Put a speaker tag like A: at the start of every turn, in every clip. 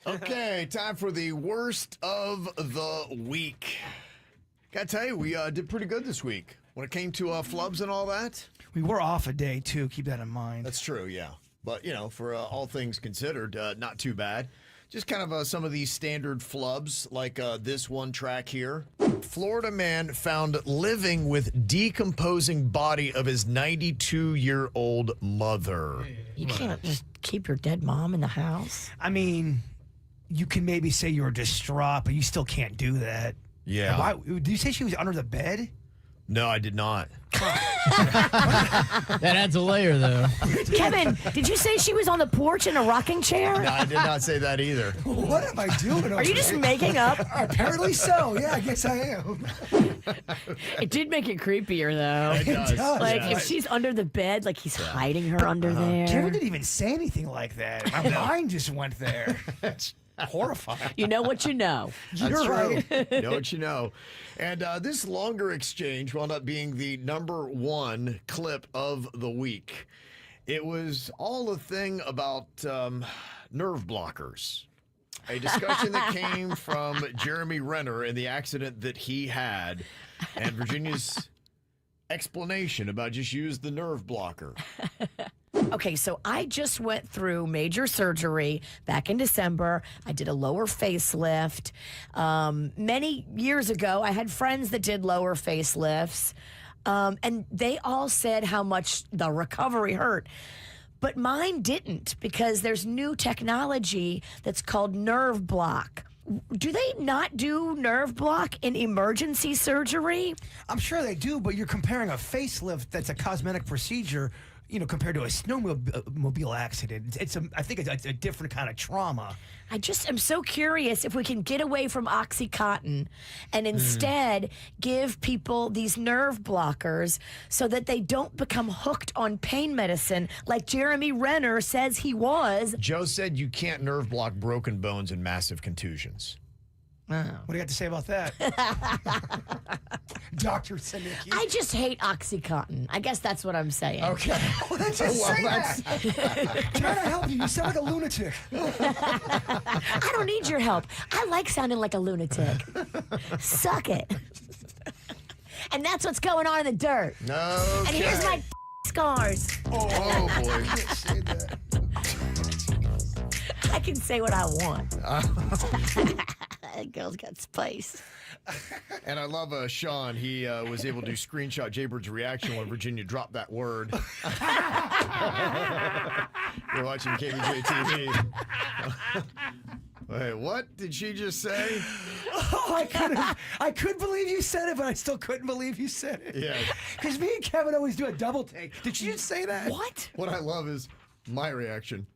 A: Okay, time for the worst of the week. Gotta tell you, we did pretty good this week when it came to flubs and all that.
B: We were off a day, too. Keep that in mind.
A: That's true, yeah. But, for all things considered, not too bad. Just kind of some of these standard flubs, like this one track here. Florida man found living with decomposing body of his 92-year-old mother.
C: You can't just keep your dead mom in the house.
B: I mean, you can maybe say you were distraught, but you still can't do that.
A: Yeah.
B: Why, did you say she was under the bed?
A: No, I did not.
D: That adds a layer, though.
C: Kevin, did you say she was on the porch in a rocking chair?
A: No, I did not say that either.
B: What am I doing?
C: Are you just making up?
B: Apparently so. Yeah, I guess I am.
C: It did make it creepier, though.
A: It does.
C: Like,
A: yeah.
C: if she's under the bed, like he's hiding her under there.
B: Kevin didn't even say anything like that. My mind just went there. Horrifying.
C: You know what you know.
A: That's
B: You're
A: true.
B: right.
A: You know what you know. And this longer exchange wound up being the #1 clip of the week. It was all a thing about nerve blockers. A discussion that came from Jeremy Renner and the accident that he had, and Virginia's explanation about just use the nerve blocker.
C: Okay, so I just went through major surgery back in December. I did a lower facelift. Many years ago, I had friends that did lower facelifts, and they all said how much the recovery hurt. But mine didn't, because there's new technology that's called nerve block. Do they not do nerve block in emergency surgery?
B: I'm sure they do, but you're comparing a facelift that's a cosmetic procedure, compared to a snowmobile accident. I think it's a different kind of trauma.
C: I just am so curious if we can get away from Oxycontin and instead give people these nerve blockers so that they don't become hooked on pain medicine like Jeremy Renner says he was.
A: Joe said you can't nerve block broken bones and massive contusions.
B: What do you have to say about that? Dr. Sinicki.
C: I just hate Oxycontin. I guess that's what I'm saying.
A: Okay.
B: Well, then just say that. Trying to help you. You sound like a lunatic.
C: I don't need your help. I like sounding like a lunatic. Suck it. And that's what's going on in the dirt.
A: No.
C: And here's my scars.
A: Oh boy.
B: I can't say that.
C: I can say what I want. That girl's got spice.
A: And I love Sean. He was able to screenshot Jaybird's reaction when Virginia dropped that word. You're watching KBJ TV. Wait, what did she just say?
B: Oh, I couldn't believe you said it, but I still couldn't believe you said it.
A: Yeah.
B: Because me and Kevin always do a double take. Did you just say that?
C: What?
A: What I love is my reaction.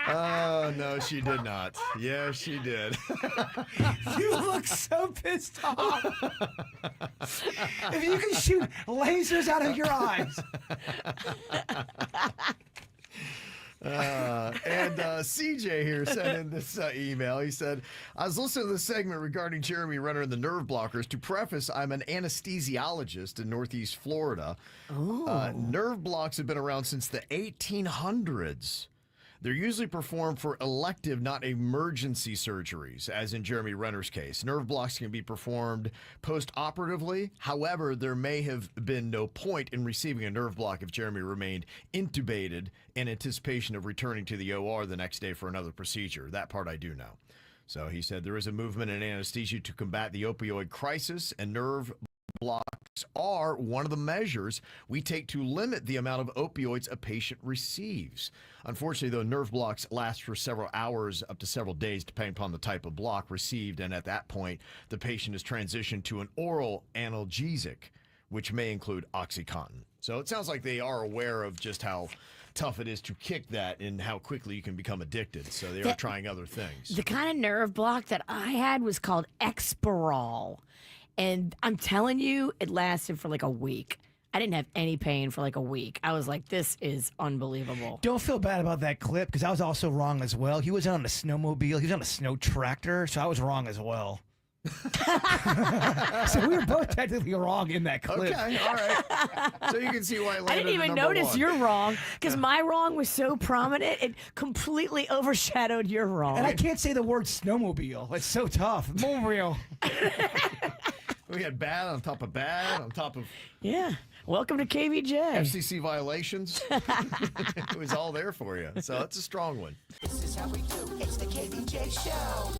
A: Oh, no, she did not. Yeah, she did.
B: You look so pissed off. If you can shoot lasers out of your eyes.
A: And CJ here sent in this email. He said, I was listening to the segment regarding Jeremy Renner and the nerve blockers. To preface, I'm an anesthesiologist in Northeast Florida. Nerve blocks have been around since the 1800s. They're usually performed for elective, not emergency surgeries, as in Jeremy Renner's case. Nerve blocks can be performed post-operatively. However, there may have been no point in receiving a nerve block if Jeremy remained intubated in anticipation of returning to the OR the next day for another procedure. That part I do know. So he said there is a movement in anesthesia to combat the opioid crisis, and nerve blocks are one of the measures we take to limit the amount of opioids a patient receives. Unfortunately, though, nerve blocks last for several hours up to several days, depending upon the type of block received, and at that point, the patient is transitioned to an oral analgesic, which may include Oxycontin. So it sounds like they are aware of just how tough it is to kick that and how quickly you can become addicted. So they are trying other things.
C: The kind of nerve block that I had was called Exparol. And I'm telling you, it lasted for like a week. I didn't have any pain for like a week. I was like, this is unbelievable.
B: Don't feel bad about that clip, because I was also wrong as well. He was on a snowmobile. He was on a snow tractor, so I was wrong as well. So we were both technically wrong in that clip.
A: Okay, all right. So you can see why it landed
C: I didn't even
A: at number
C: notice
A: one.
C: you're wrong because my wrong was so prominent, it completely overshadowed your wrong.
B: And I can't say the word snowmobile. It's so tough. Mobile.
A: We had bad on top of bad on top of
C: Yeah. Welcome to KVJ.
A: FCC violations. It was all there for you. So that's a strong one.
D: This is how we do. It's the KBJ Show.